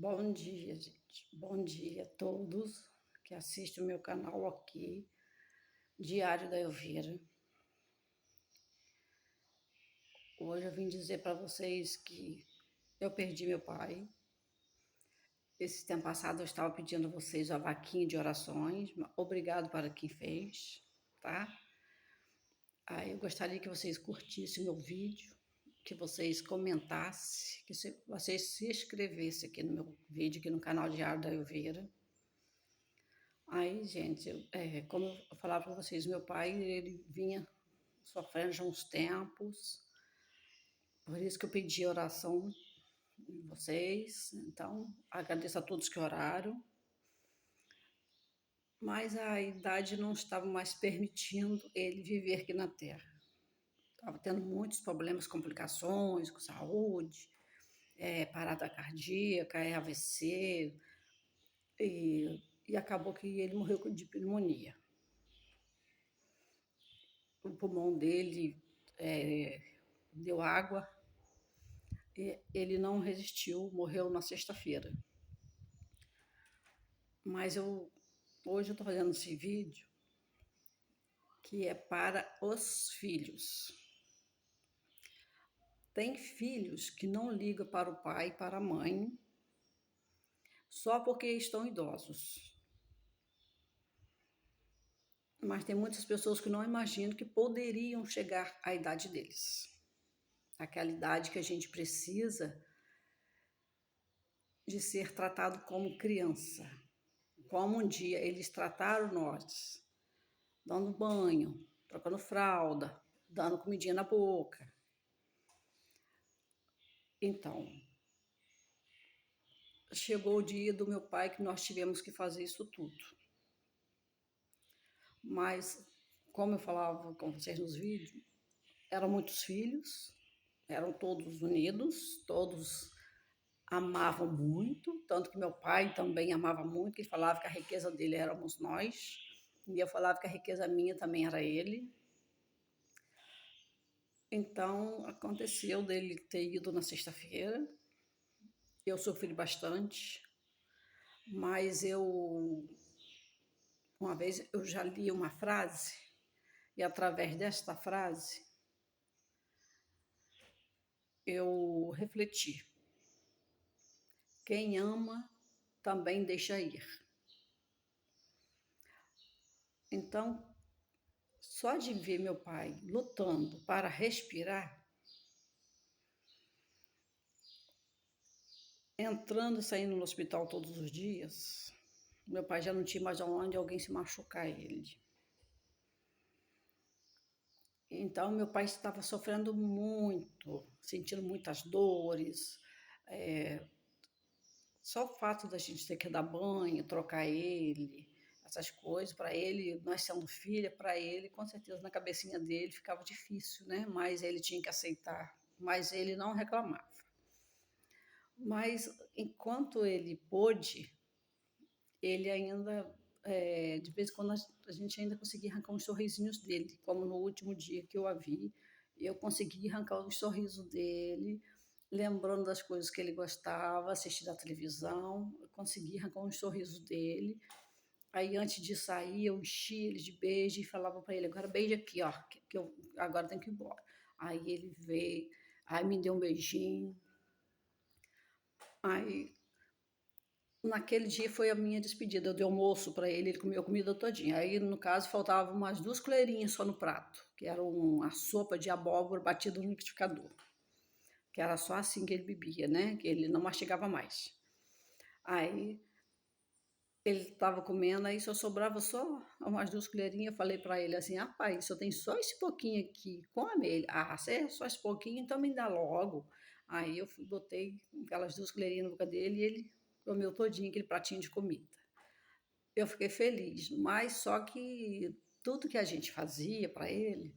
Bom dia, gente. Bom dia a todos que assistem o meu canal aqui, Diário da Elvira. Hoje eu vim dizer para vocês que eu perdi meu pai. Esse tempo passado eu estava pedindo a vocês a vaquinha de orações. Obrigado para quem fez, tá? Aí eu gostaria que vocês curtissem meu vídeo, que vocês comentassem, que vocês se inscrevessem aqui no meu vídeo, aqui no canal Diário da Elvira. Aí, gente, como eu falava para vocês, meu pai, ele vinha sofrendo já uns tempos, por isso que eu pedi oração de vocês. Então, agradeço a todos que oraram, mas a idade não estava mais permitindo ele viver aqui na Terra. Estava tendo muitos problemas, complicações com saúde, parada cardíaca, AVC, e acabou que ele morreu de pneumonia. O pulmão dele deu água, e ele não resistiu, morreu na sexta-feira. Mas hoje eu estou fazendo esse vídeo que é para os filhos. Tem filhos que não ligam para o pai e para a mãe só porque estão idosos. Mas tem muitas pessoas que não imaginam que poderiam chegar à idade deles. Aquela idade que a gente precisa de ser tratado como criança. Como um dia eles trataram nós, dando banho, trocando fralda, dando comidinha na boca. Então, chegou o dia do meu pai que nós tivemos que fazer isso tudo. Mas, como eu falava com vocês nos vídeos, eram muitos filhos, eram todos unidos, todos amavam muito, tanto que meu pai também amava muito, que ele falava que a riqueza dele éramos nós, e eu falava que a riqueza minha também era ele. Então, aconteceu dele ter ido na sexta-feira, eu sofri bastante, mas uma vez eu já li uma frase, e através desta frase, eu refleti. Quem ama também deixa ir. Então, só de ver meu pai lutando para respirar, entrando e saindo no hospital todos os dias, meu pai já não tinha mais onde alguém se machucar ele. Então, meu pai estava sofrendo muito, sentindo muitas dores. Só o fato da gente ter que dar banho, trocar ele, essas coisas, para ele, nós sendo filha, para ele, com certeza, na cabecinha dele ficava difícil, né? Mas ele tinha que aceitar, mas ele não reclamava. Mas, enquanto ele pôde, ele ainda, de vez em quando, a gente ainda conseguia arrancar uns sorrisinhos dele, como no último dia que eu a vi, eu consegui arrancar os sorrisos dele, lembrando das coisas que ele gostava, assistindo a televisão, eu consegui arrancar uns sorrisos dele. Aí, antes de sair, eu enchia ele de beijo e falava para ele, agora beija aqui, ó, que eu agora tenho que ir embora. Aí ele veio, aí me deu um beijinho. Aí, naquele dia foi a minha despedida, eu dei almoço para ele, ele comeu a comida todinha. Aí, no caso, faltavam umas 2 colherinhas só no prato, que era uma sopa de abóbora batida no liquidificador, que era só assim que ele bebia, né? Que ele não mastigava mais. Aí ele estava comendo, aí só sobrava só umas 2 colherinhas. Eu falei para ele assim: rapaz, só tem só esse pouquinho aqui, come ele. Ah, se é só esse pouquinho, então me dá logo. Aí eu botei aquelas 2 colherinhas na boca dele e ele comeu todinho aquele pratinho de comida. Eu fiquei feliz, mas só que tudo que a gente fazia para ele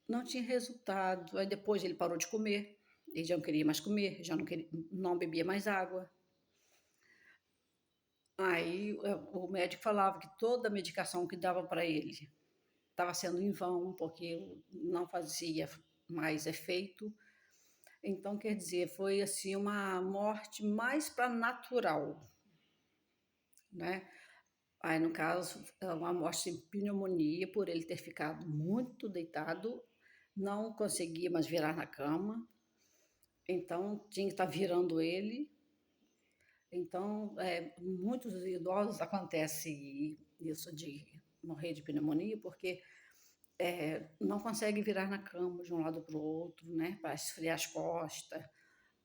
não tinha resultado. Aí depois ele parou de comer, ele já não queria mais comer, já não, queria, não bebia mais água. Aí o médico falava que toda a medicação que dava para ele estava sendo em vão, porque não fazia mais efeito. Então, quer dizer, foi assim uma morte mais para natural, né? Aí, no caso, é uma morte de pneumonia, por ele ter ficado muito deitado, não conseguia mais virar na cama, então tinha que estar virando ele. Então, muitos idosos acontece isso de morrer de pneumonia, porque não consegue virar na cama de um lado para o outro, né, para esfriar as costas.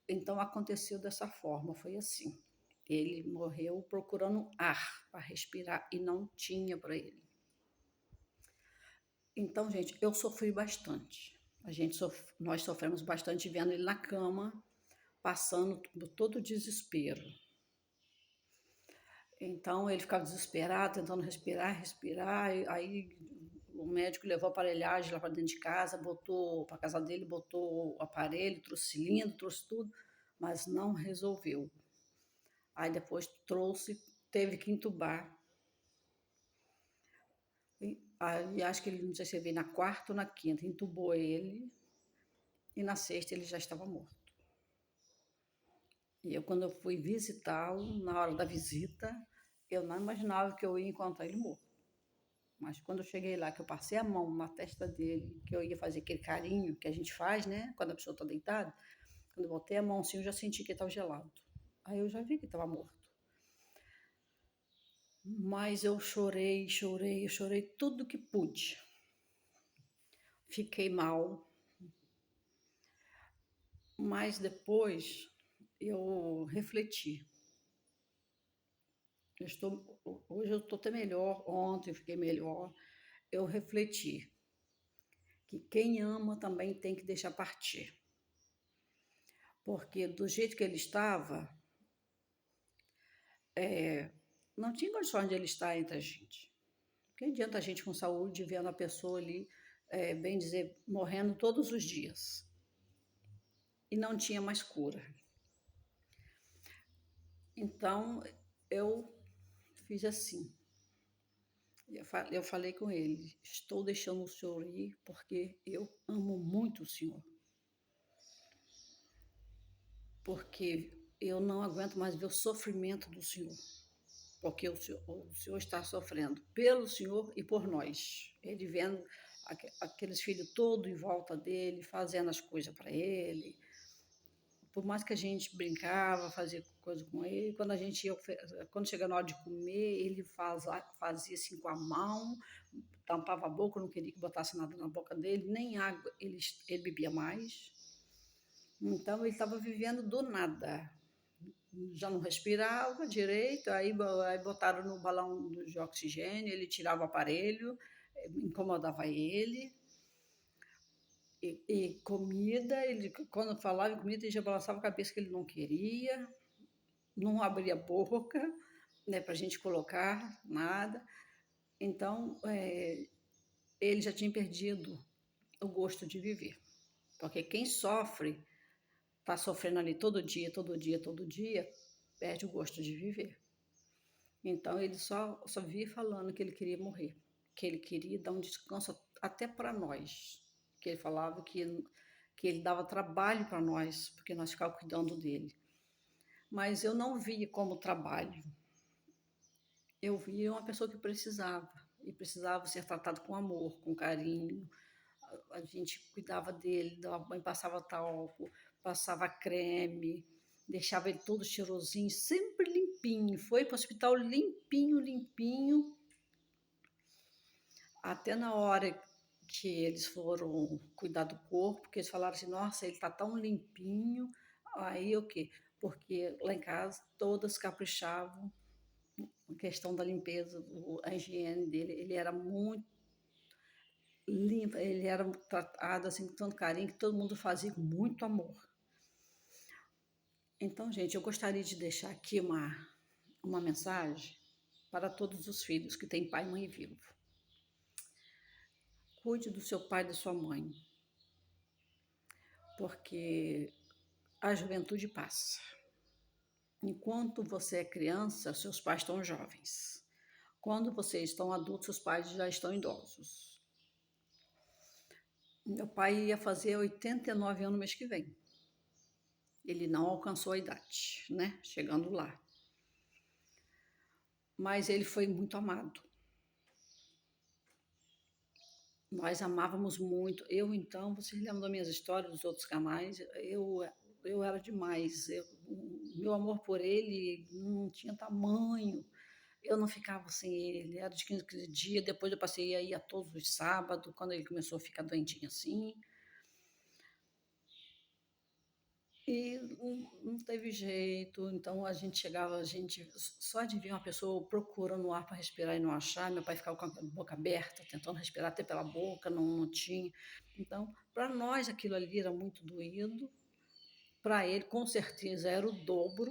Então, aconteceu dessa forma, foi assim. Ele morreu procurando ar para respirar e não tinha para ele. Então, gente, eu sofri bastante. Nós sofremos bastante vendo ele na cama, passando por todo o desespero. Então, ele ficava desesperado, tentando respirar. Aí o médico levou a aparelhagem lá para dentro de casa, botou para casa dele, botou o aparelho, trouxe cilindro, trouxe tudo, mas não resolveu. Aí depois teve que entubar. Aí acho que ele, não sei se veio na quarta ou na quinta, entubou ele, e na sexta ele já estava morto. E eu, quando eu fui visitá-lo, na hora da visita, eu não imaginava que eu ia encontrar ele morto. Mas quando eu cheguei lá, que eu passei a mão na testa dele, que eu ia fazer aquele carinho que a gente faz, né? Quando a pessoa está deitada, quando eu botei a mão assim, eu já senti que ele estava gelado. Aí eu já vi que estava morto. Mas eu chorei tudo que pude. Fiquei mal, mas depois eu refleti. Hoje eu estou até melhor, ontem eu fiquei melhor. Eu refleti que quem ama também tem que deixar partir. Porque do jeito que ele estava, não tinha condições de ele estar entre a gente. Que adianta a gente com saúde vendo a pessoa ali, bem dizer, morrendo todos os dias. E não tinha mais cura. Então, eu fiz assim. Eu falei com ele, estou deixando o senhor ir porque eu amo muito o senhor. Porque eu não aguento mais ver o sofrimento do senhor. Porque o senhor está sofrendo pelo senhor e por nós. Ele vendo aqueles filhos todos em volta dele, fazendo as coisas para ele. Por mais que a gente brincava, fazia coisa com ele, quando chega na hora de comer, ele fazia assim com a mão, tampava a boca, não queria que botasse nada na boca dele, nem água ele bebia mais. Então ele estava vivendo do nada. Já não respirava direito, aí botaram no balão de oxigênio, ele tirava o aparelho, incomodava ele. E comida, ele, quando falava em comida, ele já balançava a cabeça que ele não queria, não abria a boca, né, para a gente colocar nada. Então, ele já tinha perdido o gosto de viver. Porque quem sofre, está sofrendo ali todo dia, perde o gosto de viver. Então, ele só via falando que ele queria morrer, que ele queria dar um descanso até para nós. Que ele falava que ele dava trabalho para nós, porque nós ficávamos cuidando dele. Mas eu não via como trabalho. Eu via uma pessoa que precisava, e precisava ser tratado com amor, com carinho. A gente cuidava dele, dava banho, passava talco, passava creme, deixava ele todo cheirosinho, sempre limpinho. Foi para o hospital limpinho, até na hora que eles foram cuidar do corpo, que eles falaram assim, nossa, ele está tão limpinho. Aí o quê? Porque lá em casa todas caprichavam na questão da limpeza, a higiene dele. Ele era muito limpo, ele era tratado assim com tanto carinho que todo mundo fazia com muito amor. Então, gente, eu gostaria de deixar aqui uma mensagem para todos os filhos que têm pai e mãe vivo. Cuide do seu pai e da sua mãe, porque a juventude passa. Enquanto você é criança, seus pais estão jovens. Quando vocês estão adultos, seus pais já estão idosos. Meu pai ia fazer 89 anos no mês que vem. Ele não alcançou a idade, né? Chegando lá. Mas ele foi muito amado. Nós amávamos muito. Eu, então, vocês lembram das minhas histórias dos outros canais? Eu era demais. Meu amor por ele não tinha tamanho. Eu não ficava sem ele. Era de 15 em 15 dias. Depois eu passei a ir a todos os sábados, quando ele começou a ficar doentinho assim. E não teve jeito, então a gente chegava, a gente só de ver uma pessoa procurando ar para respirar e não achar, meu pai ficava com a boca aberta, tentando respirar até pela boca, não tinha. Então, para nós aquilo ali era muito doído, para ele com certeza era o dobro,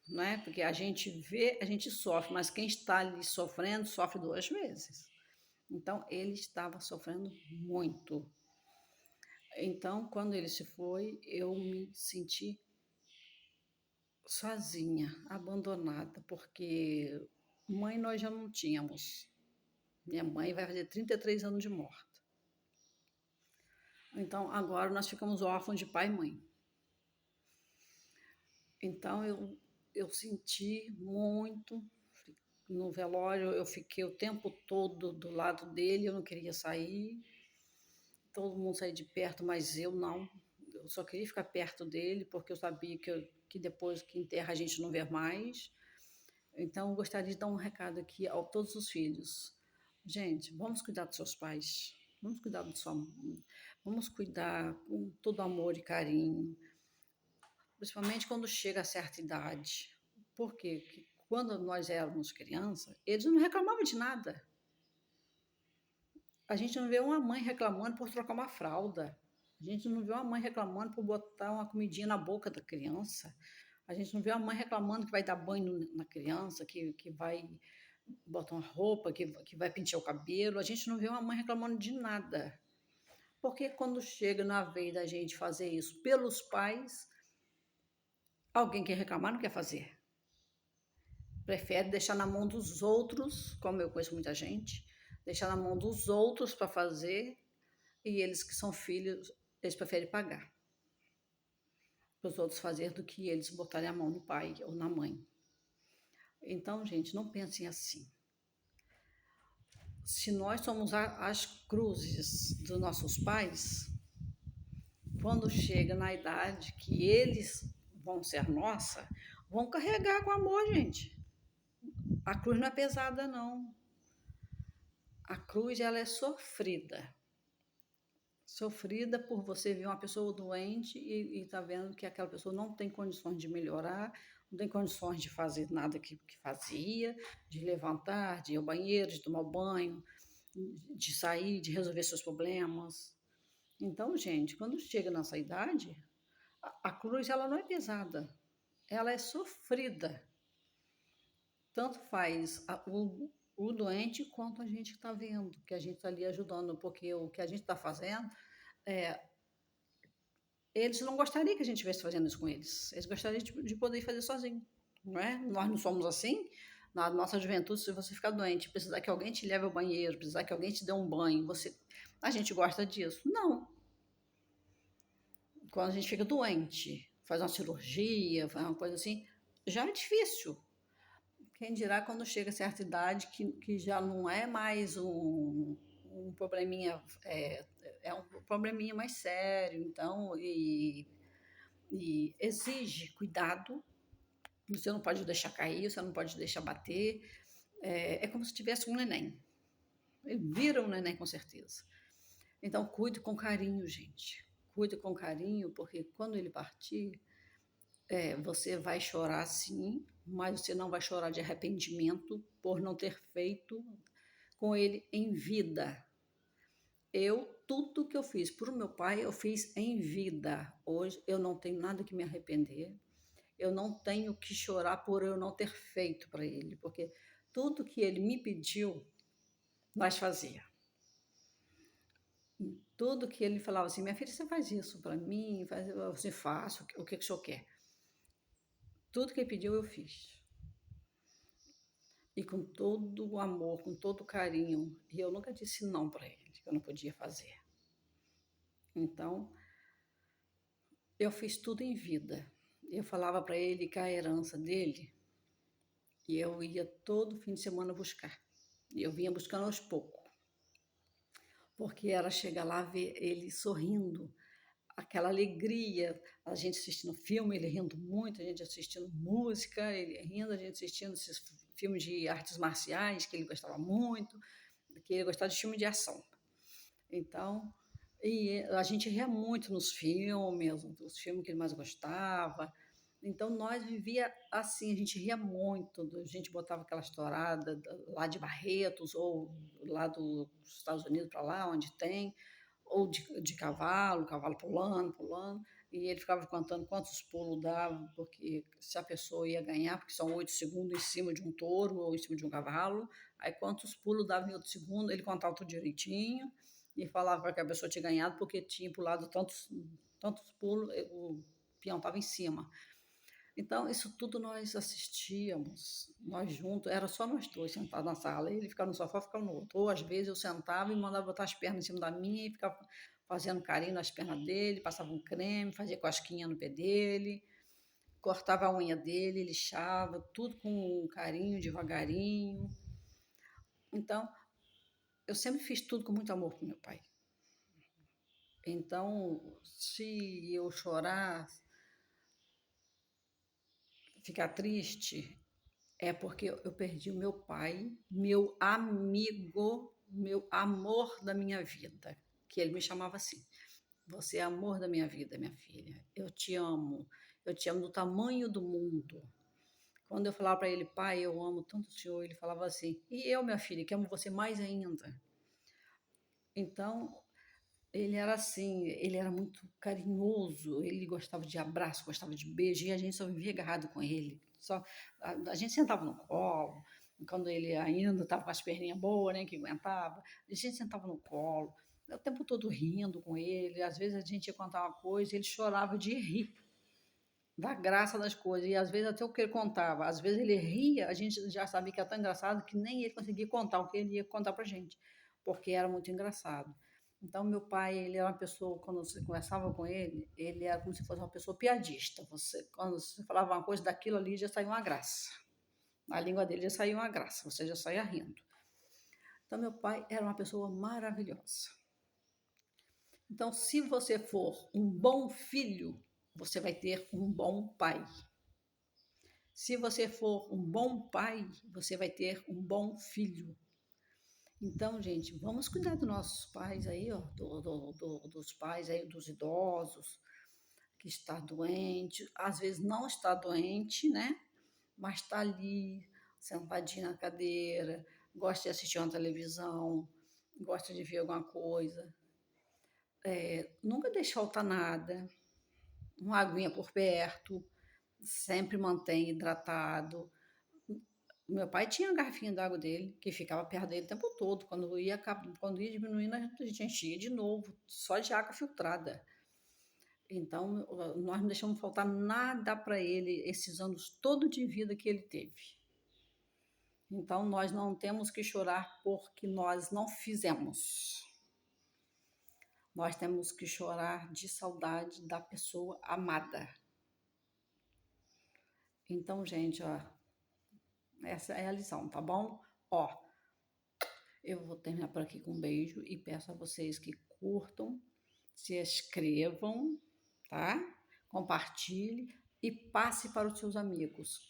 né? Porque a gente vê, a gente sofre, mas quem está ali sofrendo, sofre duas vezes. Então, ele estava sofrendo muito. Então, quando ele se foi, eu me senti sozinha, abandonada, porque mãe nós já não tínhamos. Minha mãe vai fazer 33 anos de morte. Então, agora nós ficamos órfãos de pai e mãe. Então, eu senti muito. No velório, eu fiquei o tempo todo do lado dele, eu não queria sair. Todo mundo saía de perto, mas eu não. Eu só queria ficar perto dele, porque eu sabia que depois que enterra a gente não vê mais. Então, eu gostaria de dar um recado aqui a todos os filhos. Gente, vamos cuidar dos seus pais, vamos cuidar do sua mãe, vamos cuidar com todo amor e carinho, principalmente quando chega a certa idade. Porque quando nós éramos crianças, eles não reclamavam de nada. A gente não vê uma mãe reclamando por trocar uma fralda. A gente não vê uma mãe reclamando por botar uma comidinha na boca da criança. A gente não vê uma mãe reclamando que vai dar banho na criança, que vai botar uma roupa, que vai pentear o cabelo. A gente não vê uma mãe reclamando de nada. Porque quando chega na vez da gente fazer isso pelos pais, alguém quer reclamar, não quer fazer. Prefere deixar na mão dos outros, como eu conheço muita gente, deixar na mão dos outros para fazer, e eles que são filhos, eles preferem pagar para os outros fazer do que eles botarem a mão no pai ou na mãe. Então, gente, não pensem assim. Se nós somos as cruzes dos nossos pais, quando chega na idade que eles vão ser nossa, vão carregar com amor, gente. A cruz não é pesada, não. A cruz, ela é sofrida. Sofrida por você ver uma pessoa doente e tá vendo que aquela pessoa não tem condições de melhorar, não tem condições de fazer nada que fazia, de levantar, de ir ao banheiro, de tomar banho, de sair, de resolver seus problemas. Então, gente, quando chega nessa idade, a cruz ela não é pesada, ela é sofrida. Tanto faz o doente quanto a gente que está vendo, que a gente está ali ajudando, porque o que a gente está fazendo, eles não gostariam que a gente estivesse fazendo isso com eles. Eles gostariam de poder fazer sozinho, não é? Nós não somos assim. Na nossa juventude, se você ficar doente, precisar que alguém te leve ao banheiro, precisar que alguém te dê um banho, a gente gosta disso? Não. Quando a gente fica doente, faz uma cirurgia, faz uma coisa assim, já é difícil. Quem dirá quando chega a certa idade que já não é mais um probleminha, é um probleminha mais sério, então, e exige cuidado, você não pode deixar cair, você não pode deixar bater, é como se tivesse um neném. Ele vira um neném com certeza. Então, cuide com carinho, gente. Cuide com carinho, porque quando ele partir, você vai chorar sim, mas você não vai chorar de arrependimento por não ter feito com ele em vida. Tudo que eu fiz para o meu pai, eu fiz em vida. Hoje eu não tenho nada que me arrepender. Eu não tenho que chorar por eu não ter feito para ele, porque tudo que ele me pediu, nós fazia. Tudo que ele falava assim, minha filha, você faz isso para mim, você faço, o que o senhor quer? Tudo que ele pediu, eu fiz. E com todo o amor, com todo o carinho. E eu nunca disse não para ele, que eu não podia fazer. Então, Eu fiz tudo em vida. Eu falava para ele que a herança dele, e eu ia todo fim de semana buscar. E eu vinha buscando aos poucos, porque era chegar lá ver ele sorrindo, aquela alegria, a gente assistindo filme, ele rindo muito, a gente assistindo música, ele rindo, a gente assistindo esses filmes de artes marciais que ele gostava muito, que ele gostava de filme de ação. Então, e a gente ria muito nos filmes, os filmes que ele mais gostava. Então, nós vivia assim, a gente ria muito, a gente botava aquela estourada lá de Barretos, ou lá dos Estados Unidos para lá, onde tem, ou de cavalo, cavalo pulando, pulando, e ele ficava contando quantos pulos dava, porque se a pessoa ia ganhar, porque são 8 segundos em cima de um touro ou em cima de um cavalo, aí quantos pulos dava em 8 segundos, ele contava tudo direitinho, e falava que a pessoa tinha ganhado porque tinha pulado tantos pulos, o peão estava em cima. Então, isso tudo nós assistíamos, nós juntos, era só nós dois sentados na sala, ele ficava no sofá, ficava no outro. Ou às vezes eu sentava e mandava botar as pernas em cima da minha e ficava fazendo carinho nas pernas dele, passava um creme, fazia cosquinha no pé dele, cortava a unha dele, lixava, tudo com carinho, devagarinho. Então, eu sempre fiz tudo com muito amor com meu pai. Então, se eu chorar, ficar triste, é porque eu perdi o meu pai, meu amigo, meu amor da minha vida, que ele me chamava assim. Você é amor da minha vida, minha filha. Eu te amo do tamanho do mundo. Quando eu falava para ele, pai, eu amo tanto o senhor, ele falava assim, e eu, minha filha, que amo você mais ainda. Então, ele era assim, ele era muito carinhoso, ele gostava de abraço, gostava de beijo, e a gente só vivia agarrado com ele. A gente sentava no colo, quando ele ainda estava com as perninhas boas, né, que aguentava, a gente sentava no colo, o tempo todo rindo com ele, às vezes a gente ia contar uma coisa e ele chorava de rir, da graça das coisas, e às vezes até o que ele contava, às vezes ele ria, a gente já sabia que era tão engraçado que nem ele conseguia contar o que ele ia contar pra gente, porque era muito engraçado. Então, meu pai, ele era uma pessoa, quando você conversava com ele era como se fosse uma pessoa piadista. Quando você falava uma coisa daquilo ali, já saía uma graça. Na língua dele já saía uma graça, você já saía rindo. Então, meu pai era uma pessoa maravilhosa. Então, se você for um bom filho, você vai ter um bom pai. Se você for um bom pai, você vai ter um bom filho. Então, gente, vamos cuidar dos nossos pais aí, ó, dos pais aí, dos idosos, que está doente, às vezes não está doente, né? Mas está ali, sentadinho na cadeira, gosta de assistir uma televisão, gosta de ver alguma coisa. Nunca deixa faltar nada, uma aguinha por perto, sempre mantém hidratado. Meu pai tinha a garrafinha d'água dele, que ficava perto dele o tempo todo. Quando ia diminuindo, a gente enchia de novo, só de água filtrada. Então, nós não deixamos faltar nada para ele esses anos todo de vida que ele teve. Então, nós não temos que chorar porque nós não fizemos. Nós temos que chorar de saudade da pessoa amada. Então, gente, ó, essa é a lição, tá bom? Ó, eu vou terminar por aqui com um beijo e peço a vocês que curtam, se inscrevam, tá? Compartilhe e passe para os seus amigos,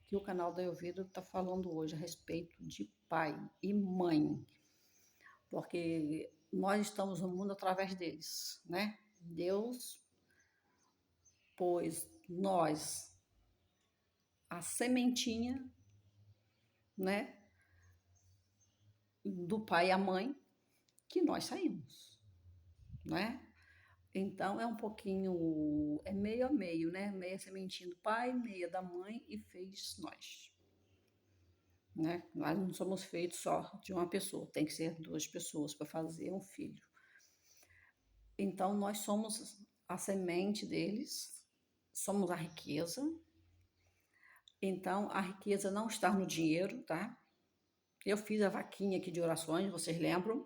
que o canal da Elvira está falando hoje a respeito de pai e mãe, porque nós estamos no mundo através deles, né? Deus pôs nós, a sementinha, né? Do pai e a mãe, que nós saímos, né? Então é um pouquinho, é meio a meio, né? Meia sementinha do pai, meia da mãe e fez nós, né? Nós não somos feitos só de uma pessoa, tem que ser duas pessoas para fazer um filho. Então nós somos a semente deles, somos a riqueza. Então a riqueza não está no dinheiro, tá? Eu fiz a vaquinha aqui de orações, vocês lembram?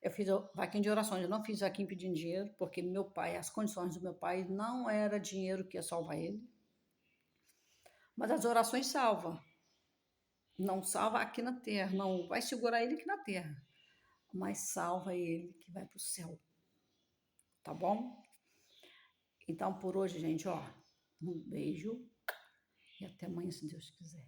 Eu fiz vaquinha de orações, eu não fiz vaquinha pedindo dinheiro, porque meu pai, as condições do meu pai não era dinheiro que ia salvar ele. Mas as orações salvam. Não salva aqui na terra, não vai segurar ele aqui na terra, mas salva ele que vai para o céu. Tá bom? Então, por hoje, gente, ó, um beijo e até amanhã, se Deus quiser.